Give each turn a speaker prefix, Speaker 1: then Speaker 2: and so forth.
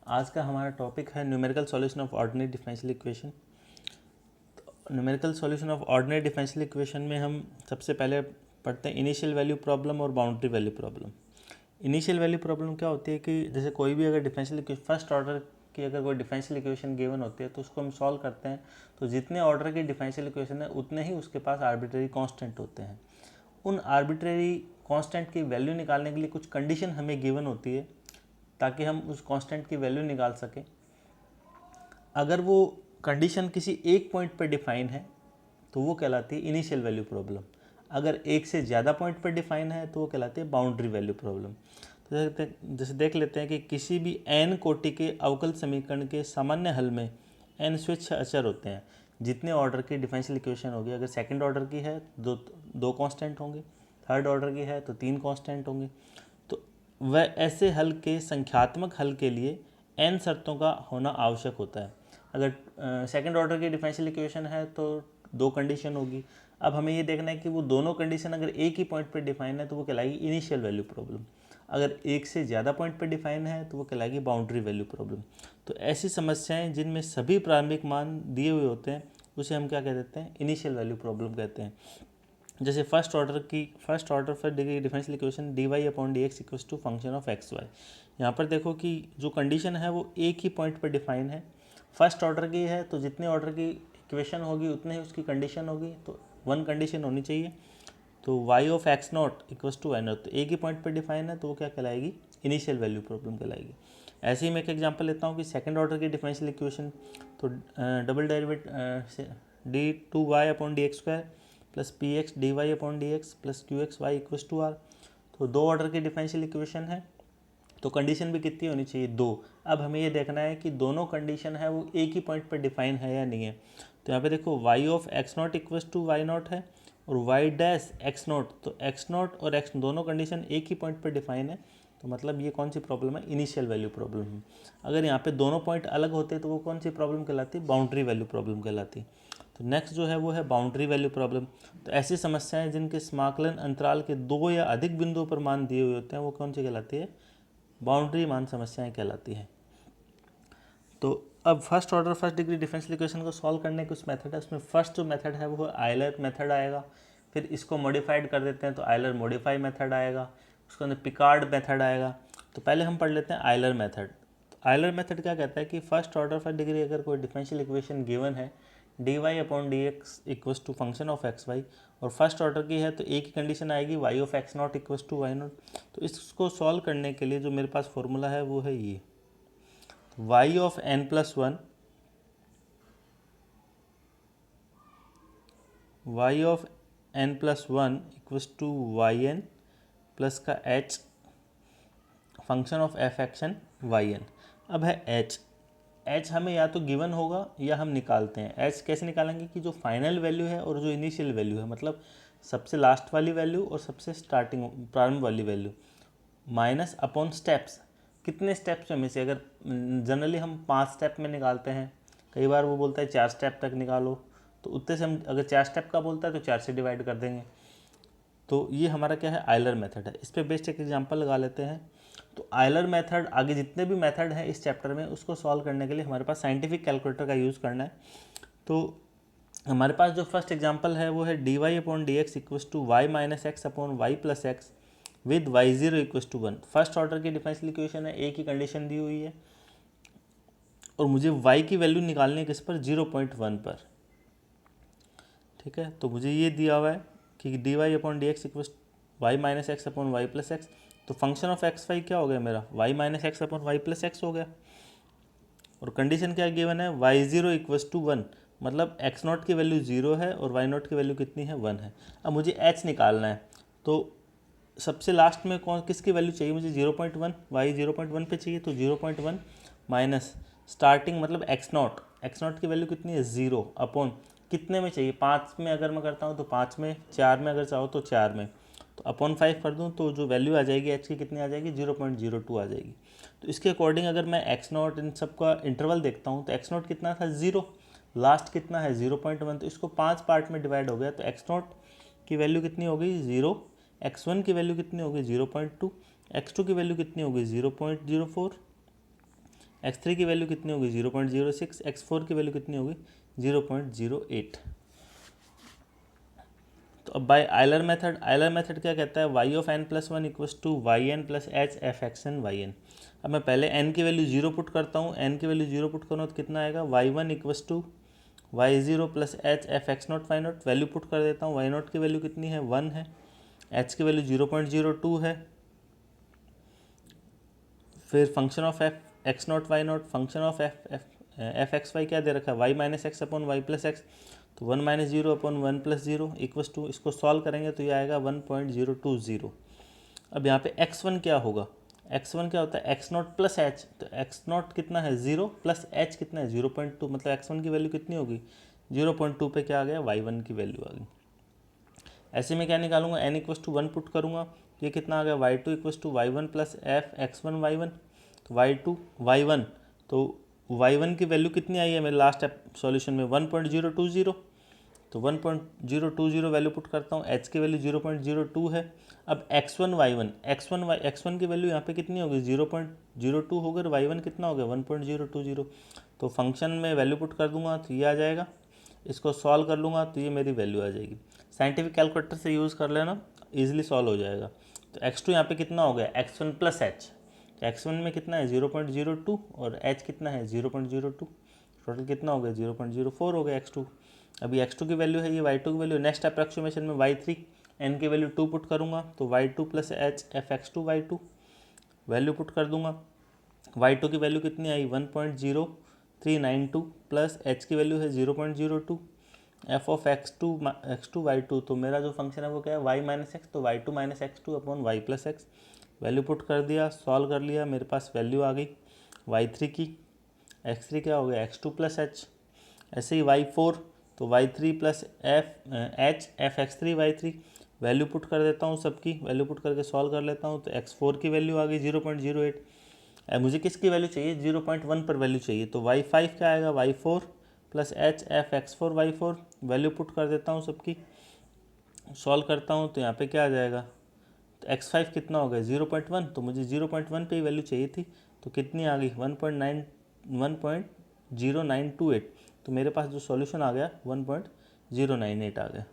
Speaker 1: आज का हमारा टॉपिक है numerical solution of ordinary differential equation. Numerical solution of ordinary differential equation में हम सबसे पहले पढ़ते हैं इनिशियल वैल्यू प्रॉब्लम और boundary value problem. Initial value problem क्या होती है कि जैसे कोई भी अगर डिफरेंशियल इक्वेशन फर्स्ट ऑर्डर की अगर कोई डिफरेंशियल इक्वेशन गिवन होती है तो उसको हम सॉल्व करते हैं, तो जितने ऑर्डर की डिफरेंशियल इक्वेशन है उतने ही उसके पास आर्बिट्रेरी कांस्टेंट होते हैं। उन आर्बिट्रेरी कांस्टेंट की वैल्यू निकालने के लिए कुछ कंडीशन हमें गिवन होती है ताकि हम उस कांस्टेंट की वैल्यू निकाल सकें। अगर वो कंडीशन किसी एक पॉइंट पर डिफाइन है तो वो कहलाती है इनिशियल वैल्यू प्रॉब्लम। अगर एक से ज़्यादा पॉइंट पर डिफाइन है तो वो कहलाती है बाउंड्री वैल्यू प्रॉब्लम। तो जैसे देख लेते हैं कि किसी भी n कोटि के अवकल समीकरण के सामान्य हल में n स्वेच्छ अचर होते हैं। जितने ऑर्डर की डिफरेंशियल इक्वेशन होगी, अगर सेकंड ऑर्डर की है तो दो कांस्टेंट होंगे, थर्ड ऑर्डर की है तो तीन कांस्टेंट होंगे। तो वह ऐसे हल के संख्यात्मक हल के लिए n शर्तों का होना आवश्यक होता है। अगर सेकंड ऑर्डर की डिफरेंशियल इक्वेशन है तो दो कंडीशन होगी। अब हमें ये देखना है कि वो दोनों कंडीशन अगर एक ही पॉइंट पर डिफाइन है तो वो कहलाएगी इनिशियल वैल्यू प्रॉब्लम। अगर एक से ज़्यादा पॉइंट पर डिफाइन है तो वो कहलाएगी बाउंड्री वैल्यू प्रॉब्लम। तो ऐसी समस्याएं जिनमें सभी प्रारंभिक मान दिए हुए होते हैं उसे हम क्या कह देते हैं, इनिशियल वैल्यू प्रॉब्लम कहते हैं। जैसे first order first degree differential equation D Y upon D X equals to function of X Y. यहाँ पर देखो कि जो कंडीशन है वो एक ही पॉइंट पर डिफाइन है, फर्स्ट ऑर्डर की है तो जितने ऑर्डर की इक्वेशन होगी उतने ही उसकी कंडीशन होगी, तो वन कंडीशन होनी चाहिए। तो Y of X naught equals to Y naught, तो एक ही पॉइंट पर डिफाइन है तो वो क्या कहलाएगी, इनिशियल वैल्यू प्रॉब्लम कहलाएगी। ऐसे ही मैं एक एग्जांपल लेता हूँ कि सेकंड ऑर्डर की डिफरेंशियल इक्वेशन, तो double derivative D two Y upon D X square plus P X D Y upon D X plus Q X Y equals to R. तो दो ऑर्डर की डिफरेंशियल इक्वेशन है तो condition भी कितनी होनी चाहिए, दो। अब हमें ये देखना है कि दोनों कंडीशन है वो एक ही पॉइंट पर डिफाइन है या नहीं है। तो यहाँ पे देखो Y of X naught equals to Y naught है और वाई डैश एक्स नॉट, तो एक्स नॉट और एक्स दोनों कंडीशन एक ही पॉइंट पर डिफाइन है, तो मतलब ये कौन सी प्रॉब्लम है, इनिशियल वैल्यू प्रॉब्लम है। अगर यहाँ पे दोनों पॉइंट अलग होते तो वो कौन सी प्रॉब्लम कहलाती, बाउंड्री वैल्यू प्रॉब्लम कहलाती। तो नेक्स्ट जो है वो है बाउंड्री वैल्यू प्रॉब्लम। तो ऐसी समस्याएं जिनके समाकलन अंतराल के दो या अधिक बिंदुओं पर मान दिए हुए होते हैं वो कौन सी कहलाती है, बाउंड्री मान समस्याएं कहलाती हैं। तो अब first order first degree differential equation को सॉल्व करने के कुछ मेथड है, उसमें फर्स्ट जो मेथड है वो आयलर मेथड आएगा। फिर इसको मॉडिफाइड कर देते हैं तो आयलर मॉडिफाई मेथड आएगा, उसके अंदर पिकार्ड मेथड आएगा। तो पहले हम पढ़ लेते हैं आयलर मेथड। तो आयलर मेथड क्या कहता है कि फर्स्ट ऑर्डर फर्स्ट डिग्री अगर कोई डिफरेंशियल इक्वेशन गिवन है D Y upon D X equals to function of X Y, और फर्स्ट ऑर्डर की है तो एक ही कंडीशन आएगी Y of X naught equals to Y naught. तो इसको सॉल्व करने के लिए जो मेरे पास फॉर्मूला है वो है ये, y of n plus one, y of n plus one equals to Y N plus का h function of f action y N. अब है एच हमें या तो गिवन होगा या हम निकालते हैं। एच कैसे निकालेंगे कि जो फाइनल वैल्यू है और जो इनिशियल वैल्यू है, मतलब सबसे लास्ट वाली वैल्यू और सबसे स्टार्टिंग प्रारंभ वाली वैल्यू माइनस अपॉन स्टेप्स, कितने स्टेप्स में से, अगर जनरली हम 5 स्टेप में निकालते हैं, कई बार वो बोलता है 4 स्टेप तक निकालो, तो उतने से हम अगर 4 स्टेप का बोलता है तो 4 से डिवाइड कर देंगे। तो ये हमारा क्या है, आयलर मेथड है। इस पर बेस्ट एक एग्जांपल लगा लेते हैं। तो आयलर मेथड, आगे जितने भी मेथड हैं इस चैप्टर में उसको सॉल्व करने के लिए हमारे पास साइंटिफिक कैलकुलेटर का यूज़ करना है। तो हमारे पास जो फर्स्ट एग्जांपल है वो है D Y upon D X equals to Y minus X upon Y plus X with Y zero equals to one. First order की डिफरेंशियल इक्वेशन है, एक ही कंडीशन दी हुई है और मुझे y की वैल्यू निकालनी है किस पर, 0.1 पर। ठीक है, तो मुझे ये दिया हुआ है कि D Y upon D X equals Y minus X upon Y plus X. तो फंक्शन ऑफ एक्स वाई क्या हो गया मेरा, Y minus X upon Y plus X हो गया। और कंडीशन क्या गिवन है, Y zero equals to one, मतलब एक्स नॉट की वैल्यू 0 है और वाई नॉट की वैल्यू कितनी है, 1 है। अब मुझे एच निकालना है, तो सबसे लास्ट में कौन किसकी वैल्यू चाहिए मुझे, 0.1, वाई 0.1 पे चाहिए, तो 0.1 माइनस स्टार्टिंग मतलब एक्स नॉट की वैल्यू कितनी है, 0 अपॉन कितने में चाहिए, 5 में अगर मैं करता हूँ तो 5 में, 4 में अगर चाहो तो 4 में, तो अपॉन 5 कर दूँ तो जो वैल्यू आ जाएगी एच की कितनी आ जाएगी, 0.02 आ जाएगी। तो इसके अकॉर्डिंग अगर मैं एक्स नॉट इन सब का इंटरवल देखता हूँ तो एक्स नॉट कितना था, 0, लास्ट कितना है 0.1, तो इसको 5 पार्ट में डिवाइड हो गया, तो एक्स नॉट की वैल्यू कितनी हो गई, 0, x1 की वैल्यू कितनी होगी, 0.2, x2 की वैल्यू कितनी होगी, 0.04, x3 की वैल्यू कितनी होगी 0.06, x4 की वैल्यू कितनी होगी 0.08। तो अब बाय आयलर मेथड क्या कहता है, y of n plus one equals to Y N plus H F X N Y N. अब मैं पहले n की वैल्यू 0 पुट करता हूँ, n की वैल्यू 0 पुट करूँ तो कितना आएगा y1 equals to y0 plus H F X naught Y naught. Value put कर देता हूँ, वाई नॉट की वैल्यू कितनी है 1 है, h की वैल्यू 0.02 है, फिर function of F X naught Y naught, function of F X Y क्या दे रखा है Y minus X upon Y plus X, तो 1 minus zero upon 1 plus zero equals to, इसको सॉल्व करेंगे तो ये आएगा 1.020। अब यहाँ पे x1 क्या होगा, x1 क्या होता है एक्स नॉट प्लस एच, तो एक्स नॉट कितना है 0 प्लस एच कितना है 0.2, मतलब x1 की वैल्यू कितनी होगी 0.2 पे क्या आ गया y1 की वैल्यू आ गई। ऐसे में क्या निकालूंगा n इक्वस टू 1 पुट करूँगा, ये कितना आ गया y2 equals to Y one plus F x1 y1, तो y2 y1, तो y1 की वैल्यू कितनी आई है मेरे लास्ट सॉल्यूशन में 1.020, तो 1.020 वैल्यू पुट करता हूँ, h की वैल्यू 0.02 है। अब x1 की वैल्यू यहाँ पे कितनी होगी 0.02 होगी और y1 कितना हो गया 1.020, तो फंक्शन में वैल्यू पुट कर दूंगा तो ये आ जाएगा, इसको सॉल्व कर लूँगा तो ये मेरी वैल्यू आ जाएगी। साइंटिफिक कैलकुलेटर से यूज़ कर लेना, ईजिली सॉल्व हो जाएगा। तो x2 यहाँ पे कितना हो गया x1 प्लस एच, तो x1 में कितना है 0.02 और h कितना है 0.02, टोटल कितना हो गया 0.04 हो गया x2। अभी x2 की वैल्यू है ये y2 की वैल्यू, नेक्स्ट अप्रॉक्सीमेशन में y3 n की वैल्यू 2 पुट करूँगा तो y2 plus H F x2 y2 value put कर दूंगा, y2 की वैल्यू कितनी आई 1.0392 प्लस h की वैल्यू है 0.02, एफ ऑफ x2 y2, तो मेरा जो फंक्शन है वो क्या है y माइनस एक्स, तो y2 minus x2 upon y plus x, value put कर दिया, सॉल्व कर लिया, मेरे पास वैल्यू आ गई y3 की, x3 क्या हो गया x2 प्लस एच, ऐसे ही y4 तो y3 plus F x3 y3, value put कर देता हूँ सबकी, वैल्यू पुट करके सॉल्व कर लेता हूँ, तो x4 की वैल्यू आ गई 0.08। मुझे किसकी वैल्यू चाहिए 0.1 पर वैल्यू चाहिए, तो y5 क्या आएगा y4 plus H F x4 y4, value put कर देता हूँ सबकी, सॉल्व करता हूँ तो यहाँ पे क्या आ जाएगा, तो x5 कितना हो गया 0.1, तो मुझे 0.1 पे ही वैल्यू चाहिए थी, तो कितनी आ गई 1.0928, तो मेरे पास जो सॉल्यूशन आ गया 1.098 आ गया।